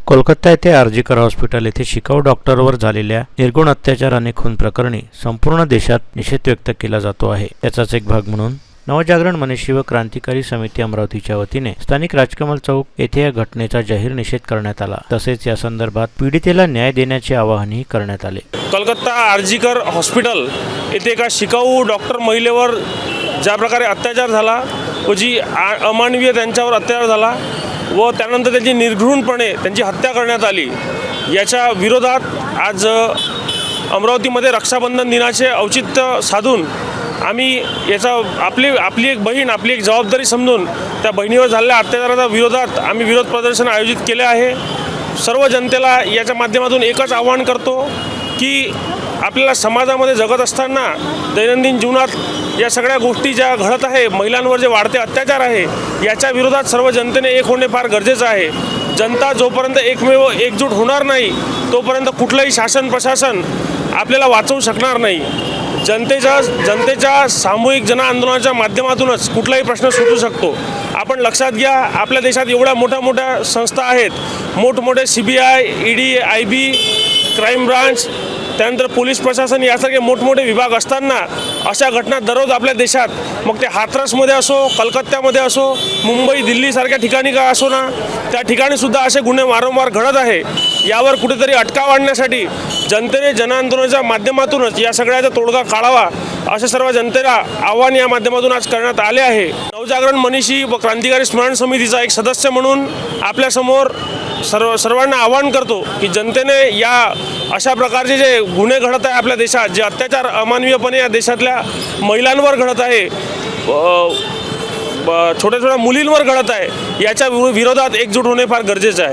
कोलकाता येथे आरजीकर हॉस्पिटल येथे शिकाऊ डॉक्टरवर झालेल्या निर्गुण अत्याचार आणि खून प्रकरणी संपूर्ण देशात निषेध व्यक्त केला जातो आहे। याचाच एक भाग म्हणून नवजागरण मनीषी व क्रांतिकारी समिती अमरावतीच्या वतीने स्थानिक राजकमल चौक येथे या घटनेचा जाहीर निषेध करण्यात आला। तसेच या संदर्भात पीडितेला न्याय देण्याचे आवाहनही करण्यात आले। कोलकाता आरजीकर हॉस्पिटल येथे एका शिकाऊ डॉक्टर महिलेवर ज्या प्रकारे अत्याचार झाला व जी अमानवीय त्यांच्यावर अत्याचार झाला व त्यानंतर त्यांची निर्घृणपणे त्यांची हत्या करण्यात आली, याच्या विरोधात आज अमरावतीमध्ये रक्षाबंधन दिनाचे औचित्य साधून आम्ही याचा आपली एक बहीण, आपली एक जबाबदारी समजून त्या बहिणीवर झालेल्या अत्याचाराच्या विरोधात आम्ही विरोध प्रदर्शन आयोजित केले आहे। सर्व जनतेला याच्या माध्यमातून एकच आवाहन करतो की आपल्याला समाजामध्ये जगत असताना दैनंदिन जीवनात या सगळ्या गोष्टी ज्या घडत आहे, महिलांवर जे वाढते अत्याचार आहे, याच्या विरोधात सर्व जनतेने एक होणे फार गरजेचं आहे। जनता जोपर्यंत एकमेव एकजूट होणार नाही तोपर्यंत कुठलंही शासन प्रशासन आपल्याला वाचवू शकणार नाही। जनतेच्या सामूहिक जनआंदोलनाच्या माध्यमातूनच कुठलाही प्रश्न सुटू शकतो। आपण लक्षात घ्या, आपल्या देशात एवढ्या मोठ्या संस्था आहेत, मोठमोठे CBI, ED, IB, crime branch, त्यानंतर पोलीस प्रशासन यासारखे मोठमोठे विभाग असताना अशा घटना दररोज आपल्या देशात, मग ते हाथरसमध्ये असो, कलकत्त्यामध्ये असो, मुंबई, दिल्लीसारख्या ठिकाणी का असो ना, त्या ठिकाणीसुद्धा असे गुन्हे वारंवार घडत आहे। यावर कुठेतरी अटकाव आणण्यासाठी जनतेने जनआंदोलनाच्या माध्यमातूनच या सगळ्याचा तोडगा काढावा असे सर्व जनतेला आव्हान या माध्यमातून आज करण्यात आले आहे। नवजागरण मनीषी व क्रांतिकारी स्मरण समितीचा एक सदस्य म्हणून आपल्यासमोर सर्वांना आवाहन करतो की जनतेने या अशा प्रकारचे जे गुन्हे घडत आहे आपल्या देशात, जे अत्याचार अमानवीयपणे या देशातल्या महिलांवर घडत आहे, छोट्या मुलींवर घडत आहे, याच्या विरोधात एकजूट होणे फार गरजेचे आहे।